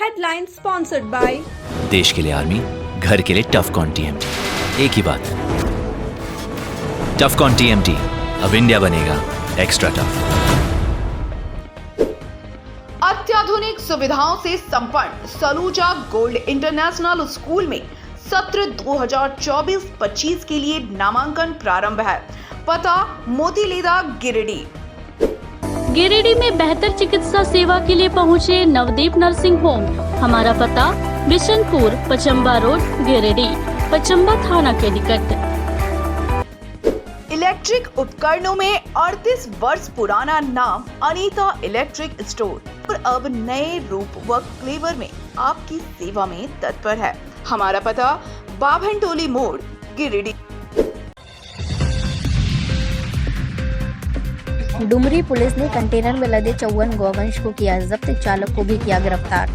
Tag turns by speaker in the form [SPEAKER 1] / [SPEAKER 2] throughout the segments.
[SPEAKER 1] Headline sponsored by
[SPEAKER 2] देश के लिए आर्मी, घर के लिए टफकॉन टीएमटी। एक ही बात, टफकॉन टीएमटी, अब इंडिया बनेगा एक्स्ट्रा टफ।
[SPEAKER 3] अत्याधुनिक सुविधाओं से संपन्न सलूजा गोल्ड इंटरनेशनल स्कूल में सत्र 2024-25 के लिए नामांकन प्रारंभ है। पता मोतीलीदा गिरिडीह।
[SPEAKER 4] गिरिडीह में बेहतर चिकित्सा सेवा के लिए पहुंचे नवदीप नर्सिंग होम। हमारा पता बिशनपुर, पचम्बा रोड, गिरिडीह, पचम्बा थाना के निकट।
[SPEAKER 3] इलेक्ट्रिक उपकरणों में 38 वर्ष पुराना नाम अनीता इलेक्ट्रिक स्टोर और अब नए रूप व फ्लेवर में आपकी सेवा में तत्पर है। हमारा पता बाभनटोली मोड़, गिरिडीह।
[SPEAKER 5] डुमरी पुलिस ने कंटेनर में लदे 54 गौवंश को किया जब्त, चालक को भी किया गिरफ्तार।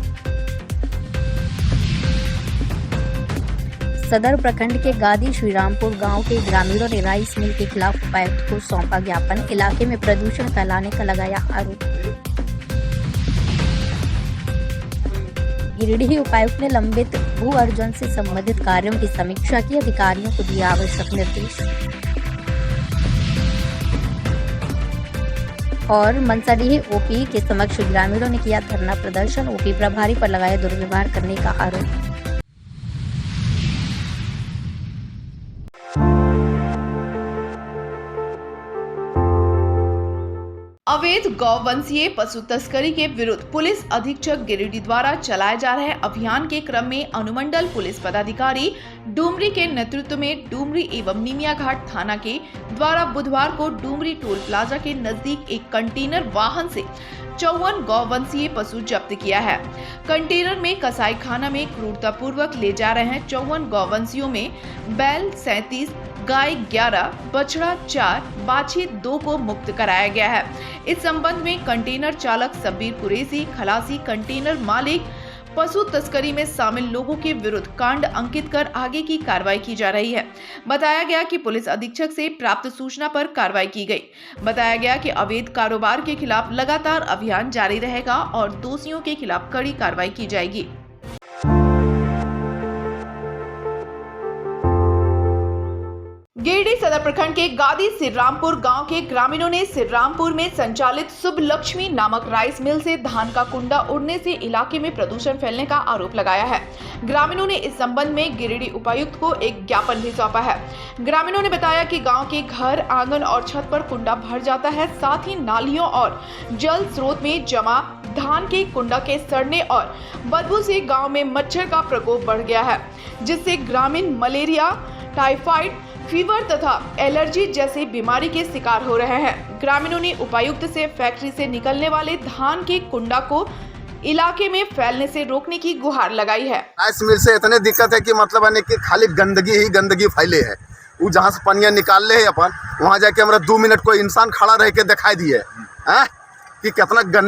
[SPEAKER 5] सदर प्रखंड के गादी श्रीरामपुर गांव के ग्रामीणों ने राइस मिल के खिलाफ उपायुक्त को सौंपा ज्ञापन, इलाके में प्रदूषण फैलाने का लगाया आरोप। गिरिडीह उपायुक्त ने लंबित भू अर्जन से संबंधित कार्यों की समीक्षा की, अधिकारियों को दिया आवश्यक निर्देश। और मनसाडीह ओपी के समक्ष ग्रामीणों ने किया धरना प्रदर्शन, ओपी प्रभारी पर लगाया दुर्व्यवहार करने का आरोप।
[SPEAKER 3] अवैध गौवंशीय पशु तस्करी के विरुद्ध पुलिस अधीक्षक गिरिडीह द्वारा चलाए जा रहे अभियान के क्रम में अनुमंडल पुलिस पदाधिकारी डुमरी के नेतृत्व में डुमरी एवं निमिया घाट थाना के द्वारा बुधवार को डुमरी टोल प्लाजा के नजदीक एक कंटेनर वाहन से 54 गौवंशीय पशु जब्त किया है। कंटेनर में कसाई खाना में क्रूरतापूर्वक ले जा रहे हैं 54 गौवंशियों में बैल 37, गाय 11, बछड़ा 4, बाछी 2 को मुक्त कराया गया है। इस संबंध में कंटेनर चालक सब्बीर कुरैशी, खलासी, कंटेनर मालिक पशु तस्करी में शामिल लोगों के विरुद्ध कांड अंकित कर आगे की कार्रवाई की जा रही है। बताया गया कि पुलिस अधीक्षक से प्राप्त सूचना पर कार्रवाई की गई। बताया गया कि अवैध कारोबार के खिलाफ लगातार अभियान जारी रहेगा और दोषियों के खिलाफ कड़ी कार्रवाई की जाएगी। गिरिडीह सदर प्रखंड के गादी श्रीरामपुर गांव के ग्रामीणों ने श्रीरामपुर में संचालित शुभ लक्ष्मी नामक राइस मिल से धान का कुंडा उड़ने से इलाके में प्रदूषण फैलने का आरोप लगाया है। ग्रामीणों ने इस संबंध में गिरिडीह उपायुक्त को एक ज्ञापन भी सौंपा है। ग्रामीणों ने बताया कि गांव के घर, आंगन और छत पर कुंडा भर जाता है, साथ ही नालियों और जल स्रोत में जमा धान के कुंडा के सड़ने और बदबू से गाँव में मच्छर का प्रकोप बढ़ गया है, जिससे ग्रामीण मलेरिया, टाइफाइड, फीवर तथा एलर्जी जैसी बीमारी के शिकार हो रहे हैं। ग्रामीणों ने उपायुक्त से फैक्ट्री से निकलने वाले धान के कुंडा को इलाके में फैलने से रोकने की गुहार लगाई है।
[SPEAKER 6] राइस मिल से इतनी दिक्कत है कि मतलब है कि खाली गंदगी ही गंदगी फैले है। वो जहाँ से पनिया निकाल ले है अपन, वहाँ जाके हमारा 2 मिनट कोई इंसान खड़ा रह के दिखाई दिए कि कितना गंद।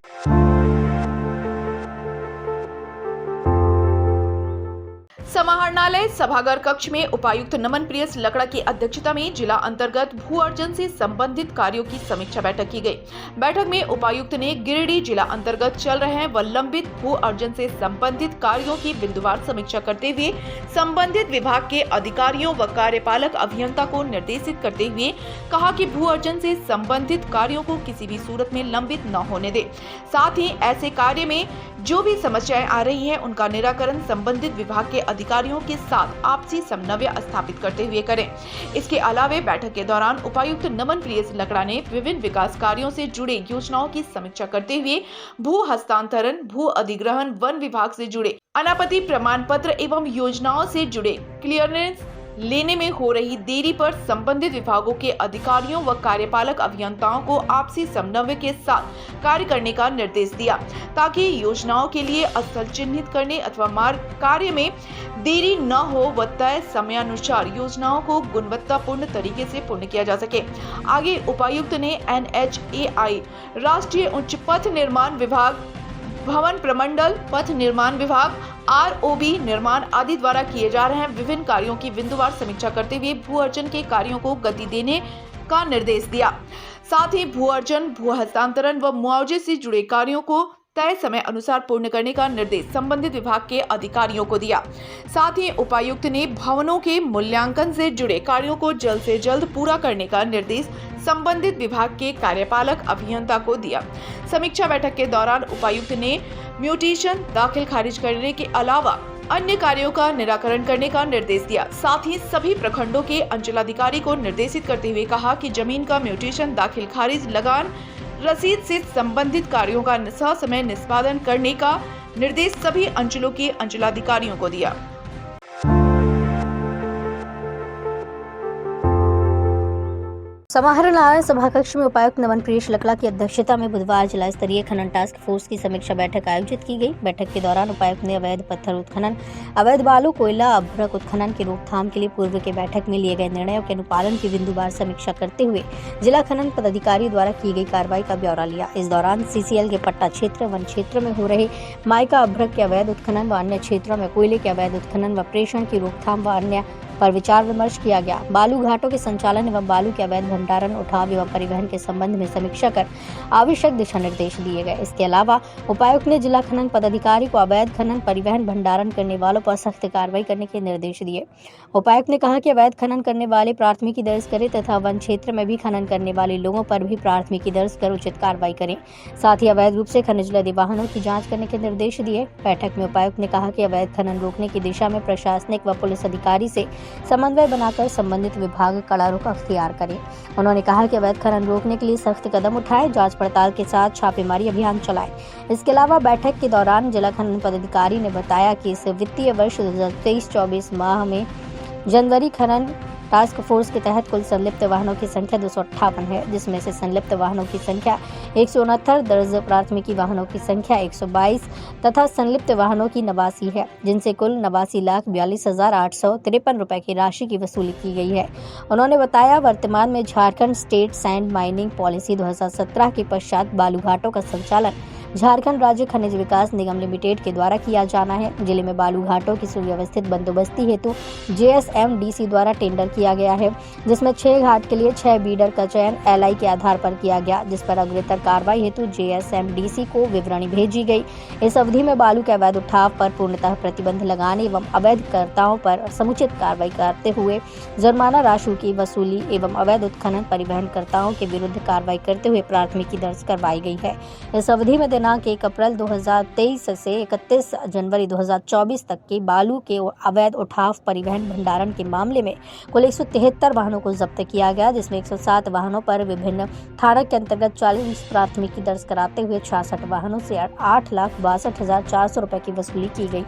[SPEAKER 3] समाहरणालय सभागार कक्ष में उपायुक्त नमन प्रियस लकड़ा की अध्यक्षता में जिला अंतर्गत भू अर्जन से संबंधित कार्यों की समीक्षा बैठक की गई। बैठक में उपायुक्त ने गिरिडीह जिला अंतर्गत चल रहे व लंबित भू अर्जन से संबंधित कार्यों की बिंदुवार समीक्षा करते हुए संबंधित विभाग के अधिकारियों व कार्यपालक अभियंता को निर्देशित करते हुए कहा कि भू अर्जन से संबंधित कार्यों को किसी भी सूरत में लंबित न होने दे। साथ ही ऐसे कार्य में जो भी समस्याएं आ रही हैं उनका निराकरण संबंधित विभाग के अधिकारियों के साथ आपसी समन्वय स्थापित करते हुए करें। इसके अलावे बैठक के दौरान उपायुक्त नमन प्रियस लकड़ा ने विभिन्न विकास कार्यों से जुड़े योजनाओं की समीक्षा करते हुए भू हस्तांतरण, भू अधिग्रहण, वन विभाग से जुड़े अनापत्ति प्रमाण पत्र एवं योजनाओं से जुड़े क्लियरेंस लेने में हो रही देरी पर संबंधित विभागों के अधिकारियों व कार्यपालक अभियंताओं को आपसी समन्वय के साथ कार्य करने का निर्देश दिया, ताकि योजनाओं के लिए स्थल चिन्हित करने अथवा मार्ग कार्य में देरी न हो व तय समयानुसार योजनाओं को गुणवत्तापूर्ण तरीके से पूर्ण किया जा सके। आगे उपायुक्त ने NHAI, राष्ट्रीय उच्च पथ निर्माण विभाग, भवन प्रमंडल पथ निर्माण विभाग, ROB निर्माण आदि द्वारा किए जा रहे विभिन्न कार्यों की बिंदुवार समीक्षा करते हुए भू अर्जन के कार्यों को गति देने का निर्देश दिया। साथ ही भू अर्जन, भू हस्तांतरण व मुआवजे से जुड़े कार्यों को तय समय अनुसार पूर्ण करने का निर्देश संबंधित विभाग के अधिकारियों को दिया। साथ ही उपायुक्त ने भवनों के मूल्यांकन से जुड़े कार्यों को जल्द से जल्द पूरा करने का निर्देश संबंधित विभाग के कार्यपालक अभियंता को दिया। समीक्षा बैठक के दौरान उपायुक्त ने म्यूटेशन दाखिल खारिज करने के अलावा अन्य कार्यों का निराकरण करने का निर्देश दिया। साथ ही सभी प्रखंडों के अंचलाधिकारी को निर्देशित करते हुए कहा कि जमीन का म्यूटेशन दाखिल खारिज लगान रसीद से संबंधित कार्यों का ससमय निष्पादन करने का निर्देश सभी अंचलों के अंचलाधिकारियों को दिया।
[SPEAKER 5] समाहरण नारायण सभा कक्ष में उपायुक्त नमन प्रियेश लकड़ा की अध्यक्षता में बुधवार जिला स्तरीय खनन टास्क फोर्स की समीक्षा बैठक आयोजित की गई। बैठक के दौरान उपायुक्त ने अवैध पत्थर उत्खनन, अवैध बालू, कोयला, अभ्रक उत्खनन की रोकथाम के लिए पूर्व के बैठक में लिए गए निर्णयों के अनुपालन की बिंदुवार समीक्षा करते हुए जिला खनन पदाधिकारी द्वारा की गई कार्रवाई का ब्यौरा लिया। इस दौरान CCL के पट्टा क्षेत्र, वन क्षेत्र में हो रहे माइका अभ्रक के अवैध उत्खनन व अन्य क्षेत्रों में कोयले के अवैध उत्खनन व प्रेषण की रोकथाम व अन्य पर विचार विमर्श किया गया। बालू घाटों के संचालन एवं बालू के अवैध भंडारण, उठाव एवं परिवहन के संबंध में समीक्षा कर आवश्यक दिशा निर्देश दिए गए। इसके अलावा उपायुक्त ने जिला खनन पदाधिकारी को अवैध खनन, परिवहन, भंडारण करने वालों पर सख्त कार्रवाई करने के निर्देश दिए। उपायुक्त ने कहा कि अवैध खनन करने वाले प्राथमिकी दर्ज करें तथा वन क्षेत्र में भी खनन करने वाले लोगों पर भी प्राथमिकी दर्ज कर उचित कार्रवाई करें। साथ ही अवैध रूप से खनिज लदे वाहनों की जाँच करने के निर्देश दिए। बैठक में उपायुक्त ने कहा कि अवैध खनन रोकने की दिशा में प्रशासनिक व पुलिस अधिकारी से समन्वय बनाकर संबंधित विभाग कड़ा रुख अख्तियार करें। उन्होंने कहा कि अवैध खनन रोकने के लिए सख्त कदम उठाएं, जांच पड़ताल के साथ छापेमारी अभियान चलाएं। इसके अलावा बैठक के दौरान जिला खनन पदाधिकारी ने बताया कि इस वित्तीय वर्ष 2023-24 माह में जनवरी खनन टास्क फोर्स के तहत कुल संलिप्त वाहनों की संख्या 258 है, जिसमें से संलिप्त वाहनों की संख्या 169, दर्ज प्राथमिकी वाहनों की संख्या 122 तथा संलिप्त वाहनों की 89 है, जिनसे कुल 89,42,853 रुपए की राशि की वसूली की गई है। उन्होंने बताया वर्तमान में Jharkhand state sand mining policy 2017 के पश्चात बालू घाटों का संचालन झारखंड राज्य खनिज विकास निगम लिमिटेड के द्वारा किया जाना है। जिले में बालू घाटों की सुव्यवस्थित बंदोबस्ती हेतु JSMDC द्वारा टेंडर किया गया है, जिसमें 6 घाट के लिए 6 बीडर का चयन LI के आधार पर किया गया, जिस पर अग्रतर कार्रवाई हेतु JSMDC को विवरणी भेजी गई। इस अवधि में बालू के अवैध उठाव पर पूर्णतः प्रतिबंध लगाने एवं अवैधकर्ताओं पर समुचित कार्रवाई करते हुए जुर्माना राशि की वसूली एवं अवैध उत्खनन परिवहनकर्ताओं के विरुद्ध कार्रवाई करते हुए प्राथमिकी दर्ज करवाई गई है। इस अवधि में दिनांक 1 अप्रैल 2023 से 31 जनवरी 2024 तक के बालू के अवैध उठाव, परिवहन, भंडारण के मामले में कुल 173 वाहनों को जब्त किया गया, जिसमें 107 वाहनों पर विभिन्न थाना के अंतर्गत 40 प्राथमिकी दर्ज कराते हुए 66 वाहनों से 8,62,400 रुपए की वसूली की गई।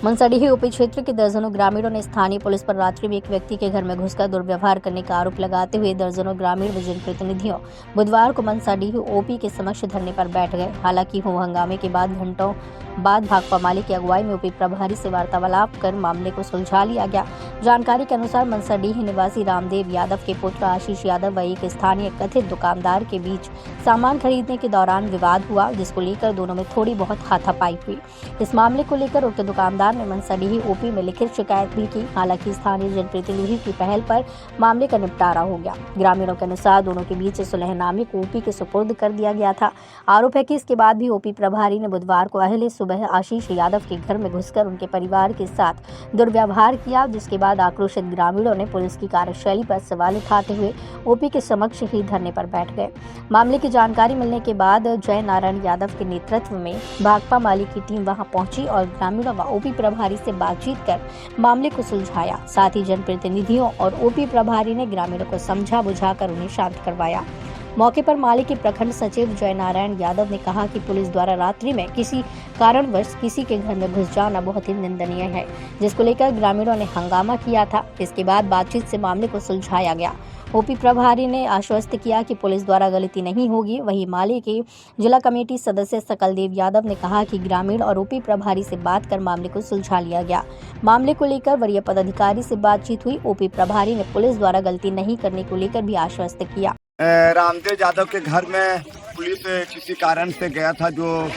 [SPEAKER 5] मनसडीह यूपी क्षेत्र के दर्जनों ग्रामीणों ने स्थानीय पुलिस पर रात्रि में एक व्यक्ति के घर में घुसकर दुर्व्यवहार करने का आरोप लगाते हुए दर्जनों ग्रामीण व जनप्रतिनिधियों बुधवार को मनसडीह OP के समक्ष धरने पर बैठ गए। हालांकि हो हंगामे के बाद घंटों बाद भाकपा माले की अगुवाई में OP प्रभारी से वार्तालाप कर मामले को सुलझा लिया गया। जानकारी के अनुसार मनसडीह निवासी रामदेव यादव के पुत्र आशीष यादव व एक स्थानीय कथित दुकानदार के बीच सामान खरीदने के दौरान विवाद हुआ, जिसको लेकर दोनों में थोड़ी बहुत हाथापाई हुई। इस मामले को लेकर उक्त दुकानदार ने मनसडीह OP में लिखित शिकायत भी की। हालांकि स्थानीय जनप्रतिनिधि की पहल पर मामले का निपटारा हो गया। ग्रामीणों के अनुसार दोनों के बीच सुलहनामे को OP के सुपुर्द कर दिया गया था। आरोप है कि इसके बाद भी OP प्रभारी ने बुधवार को अहले सुबह आशीष यादव के घर में घुसकर उनके परिवार के साथ दुर्व्यवहार किया, जिसके बाद आक्रोशित ग्रामीणों ने पुलिस की कार्यशैली पर सवाल उठाते हुए OP के समक्ष ही धरने पर बैठ गए। मामले की जानकारी मिलने के बाद जय नारायण यादव के नेतृत्व में भाकपा माले की टीम वहां पहुंची और ग्रामीणों व OP प्रभारी से बातचीत कर मामले को सुलझाया। साथ ही जनप्रतिनिधियों और OP प्रभारी ने ग्रामीणों को समझा बुझाकर उन्हें शांत करवाया। मौके पर माले के प्रखंड सचिव जय नारायण यादव ने कहा कि पुलिस द्वारा रात्रि में किसी कारणवश किसी के घर में घुस जाना बहुत ही निंदनीय है, जिसको लेकर ग्रामीणों ने हंगामा किया था। इसके बाद बातचीत से मामले को सुलझाया गया। OP प्रभारी ने आश्वस्त किया कि पुलिस द्वारा गलती नहीं होगी। वहीं माले के जिला कमेटी सदस्य सकलदेव यादव ने कहा कि ग्रामीण और OP प्रभारी से बात कर मामले को सुलझा लिया गया। मामले को लेकर वरीय पदाधिकारी से बातचीत हुई। OP प्रभारी ने पुलिस द्वारा गलती नहीं करने को लेकर भी आश्वस्त किया।
[SPEAKER 1] रामदेव यादव के घर में पुलिस किसी कारण से गया था, जो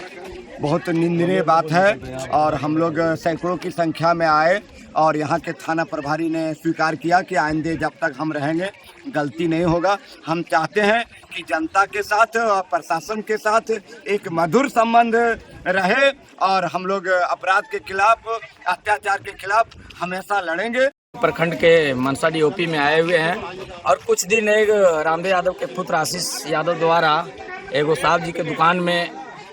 [SPEAKER 1] बहुत निंदनीय बात है और हम लोग सैकड़ों की संख्या में आए और यहाँ के थाना प्रभारी ने स्वीकार किया कि आइंदे जब तक हम रहेंगे गलती नहीं होगा। हम चाहते हैं कि जनता के साथ और प्रशासन के साथ एक मधुर संबंध रहे और हम लोग अपराध के खिलाफ, अत्याचार के खिलाफ हमेशा लड़ेंगे।
[SPEAKER 7] प्रखंड के मनसाडी ओपी में आए हुए हैं और कुछ दिन एक रामदेव यादव के पुत्र आशीष यादव द्वारा एगो साहब जी के दुकान में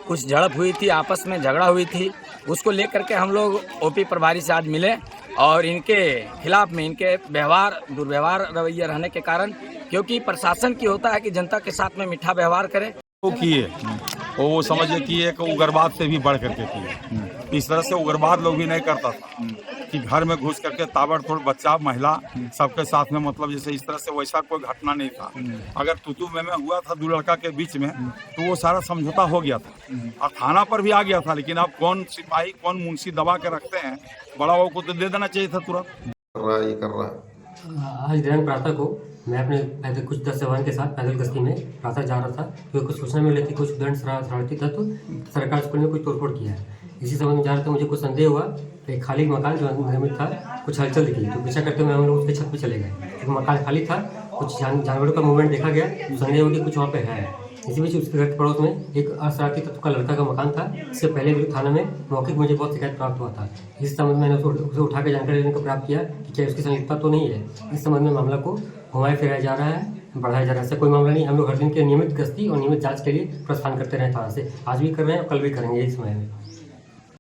[SPEAKER 7] कुछ झड़प हुई थी, आपस में झगड़ा हुई थी। उसको लेकर के हम लोग ओपी प्रभारी से आज मिले और इनके खिलाफ में इनके दुर्व्यवहार रवैया रहने के कारण, क्योंकि प्रशासन की होता है कि जनता के साथ में मीठा व्यवहार करे,
[SPEAKER 8] वो किए वो समझे किए कि उग्रवाद से भी बढ़ करके किए। इस तरह से उग्रवाद लोग भी नहीं करता था कि घर में घुस करके ताबड़तोड़ बच्चा महिला सबके साथ में, मतलब जैसे इस तरह से वैसा कोई घटना नहीं था। अगर तू में हुआ था दो लड़का के बीच में तो वो सारा समझौता हो गया था और थाना पर भी आ गया था। लेकिन अब कौन सिपाही कौन मुंशी दबा के रखते हैं, बड़ा वो को तो दे देना चाहिए था तुरंत।
[SPEAKER 9] आज दिनांक प्रातः को मैं अपने कुछ 10 जवान के साथ पैदल गश्ती में प्रातः जा रहा था, क्योंकि कुछ सूचना मिली थी कुछ दंड शरारती तत्व सरकारी स्कूल में कुछ तोड़फोड़ किया है। इसी संबंध में जा रहे थे, मुझे कुछ संदेह हुआ। एक खाली मकान जो निर्मित था, कुछ हलचल दिखी तो पीछा करते हुए हम लोग उसके छत पर चले गए। क्योंकि मकान खाली था, कुछ जानवरों का मूवमेंट देखा गया, संदेह हुआ कि कुछ वहाँ पे है। इसी बीच उसके घर के पड़ोस में एक अशरारती तत्व का लड़का का मकान था। इससे पहले भी थाना में मौखिक मुझे बहुत शिकायत प्राप्त हुआ था। इस संबंध में मैंने उसे उठा के जानकारी लेने को प्राप्त किया कि क्या उसकी संलिप्तता तो नहीं है। इस संबंध में मामला को घुमाया फिराया जा रहा है, बढ़ाया जा रहा है। ऐसा कोई मामला नहीं। हम लोग हर दिन के नियमित गश्ती और नियमित जाँच के लिए प्रस्थान करते रहे थाना से। आज भी कर रहे हैं और कल भी करेंगे इस समय में।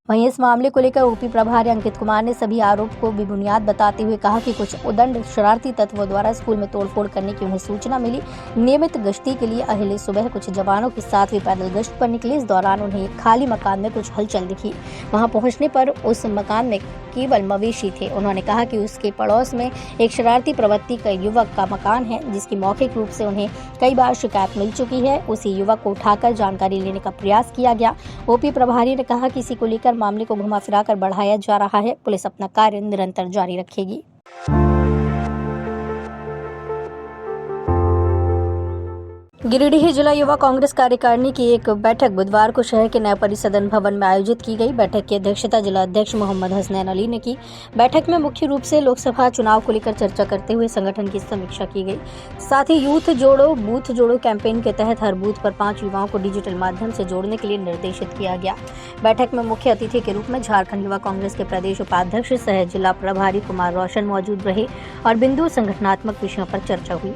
[SPEAKER 5] वहीं इस मामले को लेकर ओपी प्रभारी अंकित कुमार ने सभी आरोप को बेबुनियाद बताते हुए कहा कि कुछ उदंड शरारती तत्वों द्वारा स्कूल में तोड़फोड़ करने की उन्हें सूचना मिली। नियमित गश्ती के लिए अहले सुबह कुछ जवानों के साथ भी पैदल गश्त पर निकले। इस दौरान उन्हें एक खाली मकान में कुछ हलचल दिखी। वहां पहुंचने पर उस मकान में केवल मवेशी थे। उन्होंने कहा कि उसके पड़ोस में एक शरारती प्रवृत्ति का युवक का मकान है, जिसकी मौखिक रूप से उन्हें कई बार शिकायत मिल चुकी है। उसी युवक को उठाकर जानकारी लेने का प्रयास किया गया। ओपी प्रभारी ने कहा कि इसी को लेकर मामले को घुमा फिरा कर बढ़ाया जा रहा है। पुलिस अपना कार्य निरंतर जारी रखेगी। गिरिडीह जिला युवा कांग्रेस कार्यकारिणी की एक बैठक बुधवार को शहर के नए परिसदन भवन में आयोजित की गई। बैठक की अध्यक्षता जिला अध्यक्ष मोहम्मद हसनैन अली ने की। बैठक में मुख्य रूप से लोकसभा चुनाव को लेकर चर्चा करते हुए संगठन की समीक्षा की गई। साथ ही यूथ जोड़ो बूथ जोड़ो कैंपेन के तहत हर बूथ पर 5 युवाओं को डिजिटल माध्यम से जोड़ने के लिए निर्देशित किया गया। बैठक में मुख्य अतिथि के रूप में झारखंड युवा कांग्रेस के प्रदेश उपाध्यक्ष सह जिला प्रभारी कुमार रोशन मौजूद रहे और बिंदु संगठनात्मक विषयों पर चर्चा हुई।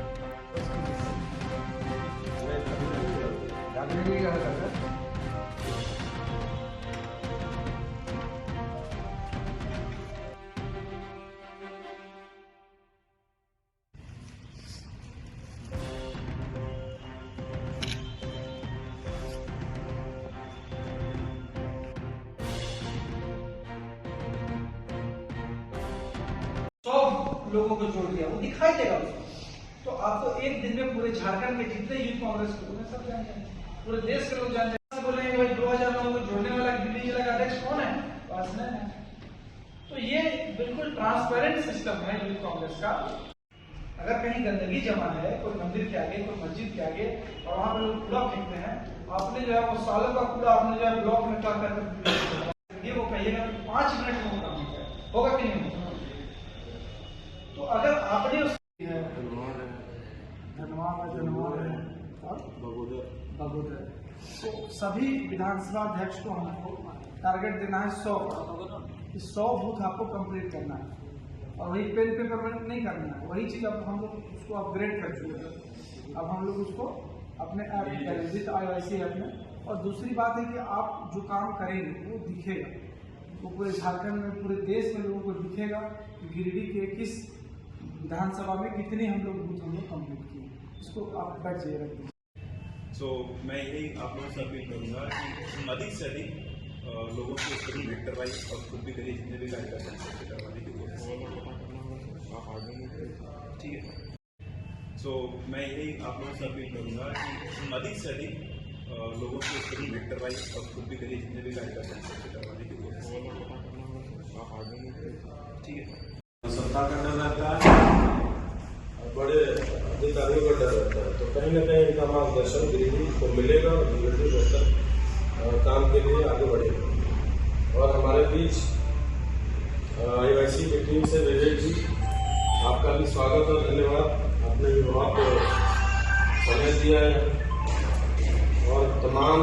[SPEAKER 10] लोगों को जोड़ दिया, वो दिखाई देगा उसको। तो आपको एक दिन में पूरे झारखंड के जितने यूथ कांग्रेस के लोग हैं सब जान जाएंगे, पूरे देश के लोग जान जाएंगे। बोलेंगे भाई 2000 लोगों को जोड़ने वाला दिल्ली जिला का अध्यक्ष कौन है? वासना है। तो ये बिल्कुल ट्रांसपेरेंट सिस्टम है यूथ कांग्रेस का। अगर कहीं गंदगी जमा है कोई मंदिर के आगे, कोई मस्जिद के आगे, और वहां पर लोग कूड़ा फेंकते हैं, आपने जो है वो सालों का कूड़ा आपने जो है ब्लॉक में कर ये वो कहिएगा 5 मिनट में वो काम होगा कि नहीं? तो अगर आपने बगोदर तो सभी विधानसभा अध्यक्ष को हमको टारगेट देना है 100 बूथ आपको कंप्लीट करना है और वही पेन पेपर में नहीं करना है। वही चीज़ अब हम लोग उसको अपग्रेड कर चुके हैं। अब हम लोग उसको अपने ऐप विद IOC ऐप में। और दूसरी बात है कि आप जो काम करेंगे वो दिखेगा, वो पूरे झारखंड में पूरे देश में लोगों को दिखेगा कि गिरिडीह के किस विधानसभा में कितने हम लोग बूथ हमने कंप्लीट किए। इसको आप बैठ जाइए रखिए।
[SPEAKER 11] मैं यही आप लोगों से अपील करूँगा कि अधिक से अधिक लोगों को सभी वेट करवाई और खुद भी करिए, जितने भी कार्यकर्ता हैं सबसे करवाने की कोशिश। ठीक है। मैं यही आप लोगों से अपील करूँगा कि अधिक से अधिक लोगों को सभी वेट करवाई और खुद भी करिए, जितने भी कार्यकर्ता हैं सबसे करवाने की कोशिश। ठीक है।
[SPEAKER 12] सत्ता का डर रहता है, बड़े अधिकारियों का डर रहता है, तो कहीं ना कहीं इनका मार्गदर्शन गिरिडीह को मिलेगा और गिरिडीह बेहतर काम के लिए आगे बढ़े। और हमारे बीच IYC की टीम से विवेक जी, आपका भी स्वागत और धन्यवाद। आपने भी बहुत समय दिया है और तमाम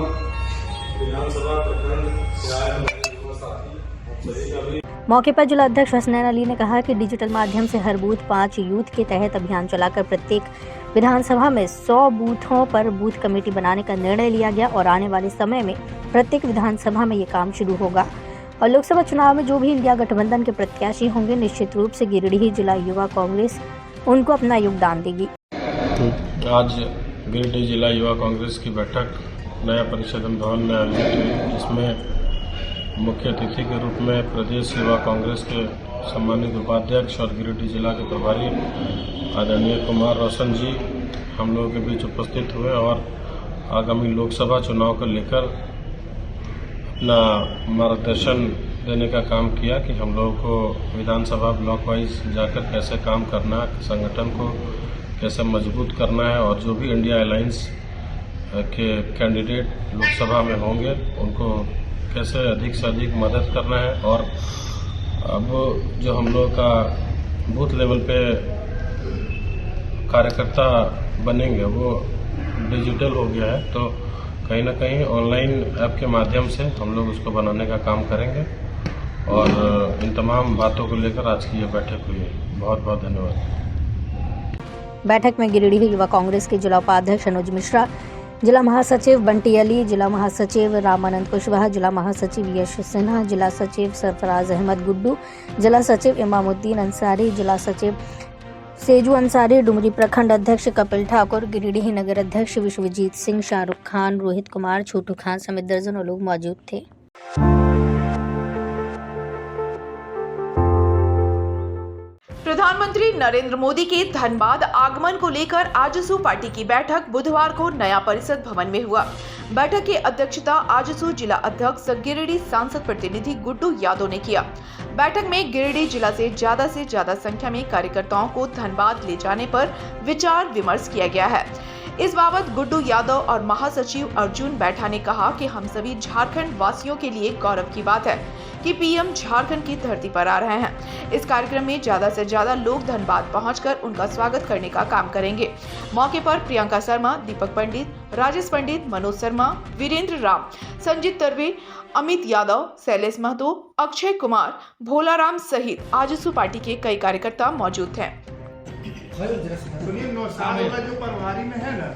[SPEAKER 12] विधानसभा प्रखंड से आए हमारे युवा साथी आप सभी का भी।
[SPEAKER 5] मौके पर जिला अध्यक्ष हसनैन अली ने कहा कि डिजिटल माध्यम से हर बूथ 5 यूथ के तहत अभियान चलाकर प्रत्येक विधानसभा में 100 बूथों पर बूथ कमेटी बनाने का निर्णय लिया गया और आने वाले समय में प्रत्येक विधानसभा में ये काम शुरू होगा और लोकसभा चुनाव में जो भी इंडिया गठबंधन के प्रत्याशी होंगे निश्चित रूप से गिरिडीह जिला युवा कांग्रेस उनको अपना योगदान देगी।
[SPEAKER 12] आज गिरिडीह जिला युवा कांग्रेस की बैठक नया परिषद भवन में आयोजित हुई, जिसमें मुख्य अतिथि के रूप में प्रदेश युवा कांग्रेस के सम्मानित उपाध्यक्ष और गिरिडीह जिला के प्रभारी आदरणीय कुमार रोशन जी हम लोगों के बीच उपस्थित हुए और आगामी लोकसभा चुनाव को लेकर अपना मार्गदर्शन देने का काम किया कि हम लोगों को विधानसभा ब्लॉक वाइज जाकर कैसे काम करना है, संगठन को कैसे मजबूत करना है और जो भी इंडिया अलायंस के कैंडिडेट लोकसभा में होंगे उनको कैसे अधिक से अधिक मदद करना है। और अब जो हम लोग का बूथ लेवल पे कार्यकर्ता बनेंगे वो डिजिटल हो गया है, तो कहीं ना कहीं ऑनलाइन ऐप के माध्यम से हम लोग उसको बनाने का काम करेंगे और इन तमाम बातों को लेकर आज की ये बैठक हुई है। बहुत बहुत धन्यवाद।
[SPEAKER 5] बैठक में गिरिडीह युवा कांग्रेस के जिला उपाध्यक्ष अनुज मिश्रा, जिला महासचिव बंटी अली, जिला महासचिव रामानंद कुशवाहा, जिला महासचिव यश सिन्हा, जिला सचिव सरफराज अहमद गुड्डू, जिला सचिव इमामुद्दीन अंसारी, जिला सचिव सेजू अंसारी, डुमरी प्रखंड अध्यक्ष कपिल ठाकुर, गिरिडीह नगर अध्यक्ष विश्वजीत सिंह, शाहरुख खान, रोहित कुमार, छोटू खान समेत दर्जनों लोग मौजूद थे।
[SPEAKER 3] प्रधानमंत्री नरेंद्र मोदी के धनबाद आगमन को लेकर आजसू पार्टी की बैठक बुधवार को नया परिषद भवन में हुआ। बैठक की अध्यक्षता आजसू जिला अध्यक्ष गिरिडीह सांसद प्रतिनिधि गुड्डू यादव ने किया। बैठक में गिरिडीह जिला से ज्यादा संख्या में कार्यकर्ताओं को धनबाद ले जाने पर विचार विमर्श किया गया है। इस बाबत गुड्डू यादव और महासचिव अर्जुन बैठा ने कहा कि हम सभी झारखंड वासियों के लिए गौरव की बात है कि पीएम झारखंड की धरती पर आ रहे हैं। इस कार्यक्रम में ज्यादा से ज्यादा लोग धनबाद पहुंचकर उनका स्वागत करने का काम करेंगे। मौके पर प्रियंका शर्मा, दीपक पंडित, राजेश पंडित, मनोज शर्मा, वीरेंद्र राम, संजीत तरवे, अमित यादव, शैलेश महतो, अक्षय कुमार, भोलाराम सहित आजसू पार्टी के कई कार्यकर्ता मौजूद थे।
[SPEAKER 10] जो प्रभारी में है ना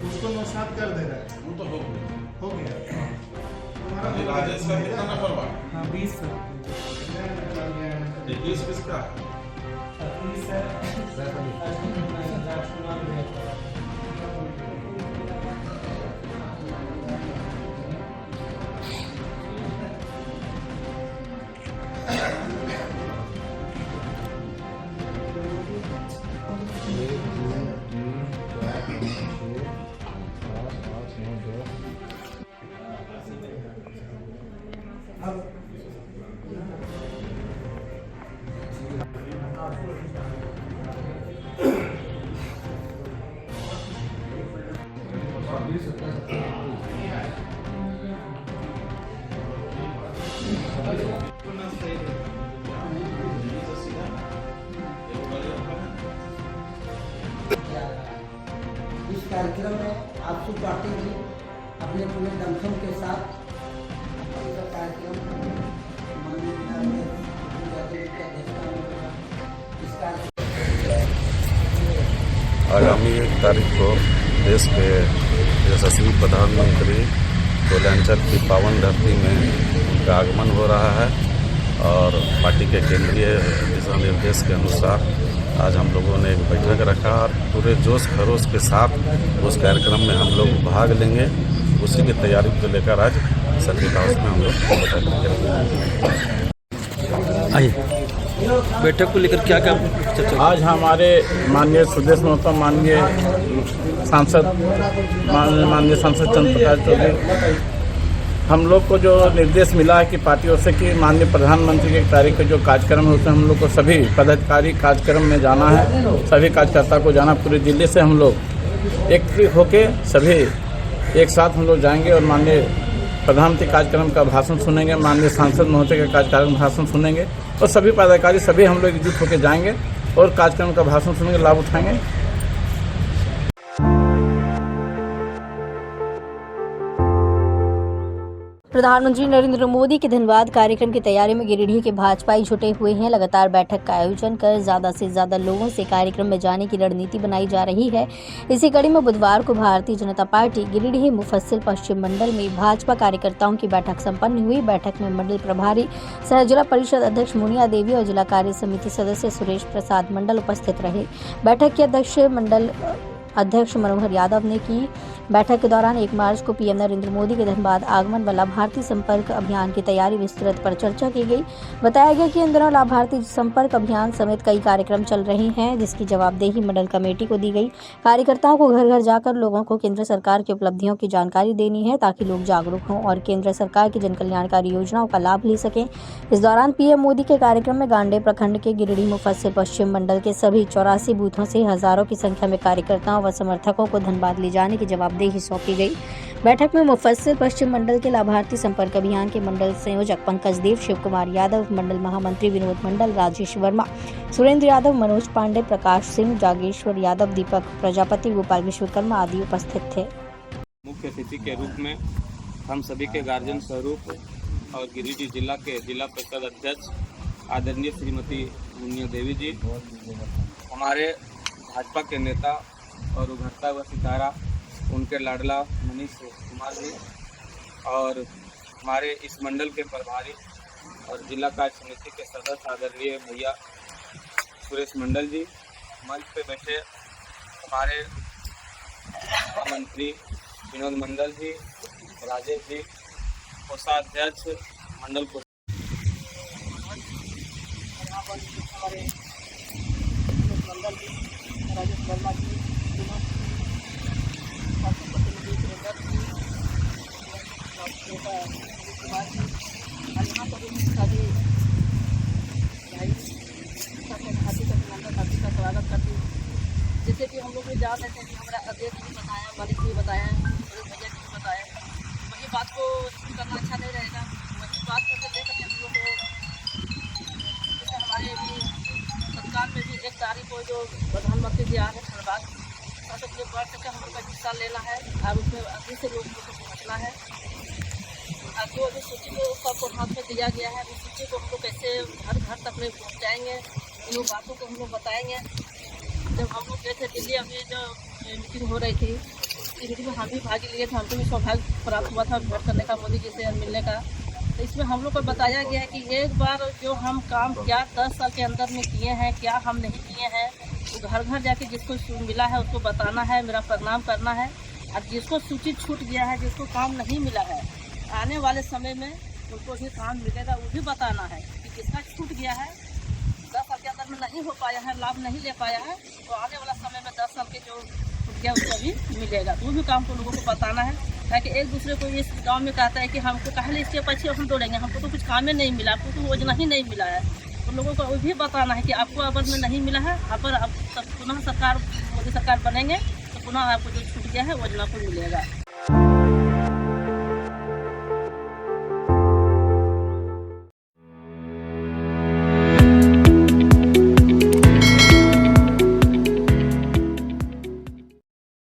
[SPEAKER 10] उसको नौशाद कर दे रहा है, वो तो हो गया।
[SPEAKER 12] राजेश का कितना नंबर बा?
[SPEAKER 10] 20
[SPEAKER 12] 21 किसका?
[SPEAKER 13] इस कार्यक्रम में आजसू पार्टी भी अपने पूरे दमखम के साथ कार्यक्रम
[SPEAKER 14] आगामी 1 तारीख को देश के यशस्वी प्रधानमंत्री कोयलांचल की पावन धरती में उनका आगमन हो रहा है और पार्टी के केंद्रीय दिशा निर्देश के अनुसार आज हम लोगों ने एक बैठक रखा और पूरे जोश खरोश के साथ उस कार्यक्रम में हम लोग भाग लेंगे। उसी की तैयारी को लेकर आज सर्किट हाउस में हम लोग बैठक करेंगे।
[SPEAKER 15] बैठक को लेकर क्या क्या चर्चा?
[SPEAKER 7] आज हमारे माननीय सुदेश महतो, माननीय सांसद चंद्र प्रकाश चौधरी, हम लोग को जो निर्देश मिला है कि पार्टी ओर से कि माननीय प्रधानमंत्री की 1 तारीख का जो कार्यक्रम है उसमें हम लोग को सभी पदाधिकारी कार्यक्रम में जाना है, सभी कार्यकर्ता को जाना। पूरी दिल्ली से हम लोग एक होके सभी एक साथ हम लोग जाएंगे और माननीय प्रधानमंत्री कार्यक्रम का भाषण सुनेंगे, माननीय सांसद महोदय का कार्यक्रम भाषण सुनेंगे और सभी पदाधिकारी सभी हम लोग एकजुट होकर जाएंगे और कार्यक्रम का भाषण सुनेंगे, लाभ उठाएंगे।
[SPEAKER 5] प्रधानमंत्री नरेंद्र मोदी के धन्यवाद कार्यक्रम की तैयारी में गिरिडीह के भाजपाई जुटे हुए हैं। लगातार बैठक का आयोजन कर ज्यादा से ज्यादा लोगों से कार्यक्रम में जाने की रणनीति बनाई जा रही है। इसी कड़ी में बुधवार को भारतीय जनता पार्टी गिरिडीह मुफस्सिल पश्चिम मंडल में भाजपा कार्यकर्ताओं की बैठक संपन्न हुई। बैठक में मंडल प्रभारी सह जिला परिषद अध्यक्ष मुनिया देवी और जिला कार्य समिति सदस्य सुरेश प्रसाद मंडल उपस्थित रहे। बैठक के अध्यक्ष मंडल अध्यक्ष मनोहर यादव ने की। बैठक के दौरान 1 मार्च को पीएम नरेंद्र मोदी के धनबाद आगमन व लाभार्थी संपर्क अभियान की तैयारी विस्तृत पर चर्चा की गई। बताया गया कि इन दिनों लाभार्थी संपर्क अभियान समेत कई कार्यक्रम चल रहे हैं, जिसकी जवाबदेही मंडल कमेटी को दी गई। कार्यकर्ताओं को घर घर जाकर लोगों को केंद्र सरकार की उपलब्धियों की जानकारी देनी है ताकि लोग जागरूक हों और केंद्र सरकार की जनकल्याणकारी योजनाओं का लाभ ले सकें। इस दौरान पीएम मोदी के कार्यक्रम में गांडे प्रखंड के गिरिडीह मुफस्सिल पश्चिम मंडल के सभी 84 बूथों से हजारों की संख्या में कार्यकर्ताओं व समर्थकों को धनबाद ले जाने की जवाबदेही सौंपी गई। बैठक में मुफस्सिल पश्चिम मंडल के लाभार्थी संपर्क अभियान के मंडल संयोजक पंकज देव, शिव कुमार यादव, मंडल महामंत्री विनोद मंडल, राजेश वर्मा, सुरेंद्र यादव, मनोज पांडे, प्रकाश सिंह, जागेश्वर यादव, दीपक प्रजापति, गोपाल विश्वकर्मा आदि उपस्थित थे।
[SPEAKER 7] मुख्य अतिथि के रूप में हम सभी के गार्जियन स्वरूप और गिरिडीह जिला के जिला परिषद अध्यक्ष आदरणीय श्रीमती मुनिया देवी जी, हमारे भाजपा के नेता और उभरता हुआ सितारा उनके लाडला मनीष कुमार जी और हमारे इस मंडल के प्रभारी और जिला कार्य समिति के सदस्य आदरणीय भैया सुरेश मंडल जी, मंच पे बैठे हमारे मंत्री विनोद मंडल जी, राजेश जी, कोषाध्यक्ष मंडल को राजेश वर्मा जी, स्वागत करती हूँ। जैसे कि हम लोग भी जान रहे थे कि हमारा अध्यक्ष भी बताया, मालिक भी बताया, भैया जी भी बताया, वही बात को करना अच्छा नहीं रहेगा। वही बात करके ले सकते हम लोग को। जैसे हमारे भी सरकार में भी 1 तारीख को जो प्रधानमंत्री जी आ रहे हैं धनबाद, सबसे बढ़ सके हम लोग का हिस्सा लेना है और उसमें अभी से लोगों को पहुँचना है। जो अभी सूची को सबको हाथ में दिया गया है, उस सूची को हम लोग कैसे घर घर तक में पहुँचाएँगे, इन बातों को हम लोग बताएंगे। जब हम लोग गए थे दिल्ली, अभी जो मीटिंग हो रही थी इस मीटिंग में हम भी भाग लिए थे, हमको भी सौभाग्य प्राप्त हुआ था भेंट करने का, मोदी जी से मिलने का। तो इसमें हम लोग को बताया गया है कि एक बार जो हम काम क्या 10 साल के अंदर में किए हैं, क्या हम नहीं किए हैं, तो घर घर जाके जिसको मिला है उसको बताना है, मेरा प्रणाम करना है। और जिसको सूची छूट गया है, जिसको काम नहीं मिला है, आने वाले समय में उनको भी काम मिलेगा, वो भी बताना है कि जिसका छूट गया है 10 साल के अंदर में नहीं हो पाया है, लाभ नहीं ले पाया है, तो आने वाला समय में 10 साल के जो छूट गया उसको भी मिलेगा। वो भी काम को लोगों को बताना है, ताकि एक दूसरे को इस गांव में कहता है कि हमको पहले इसके पीछे हम दौड़ेंगे, हमको तो कुछ काम में नहीं मिला, आपको तो योजना ही नहीं मिला है। तो लोगों को वो भी बताना है कि आपको अगर में नहीं मिला है, अब पुनः सरकार मोदी सरकार बनेंगे तो पुनः आपको जो छूट गया है योजना को मिलेगा।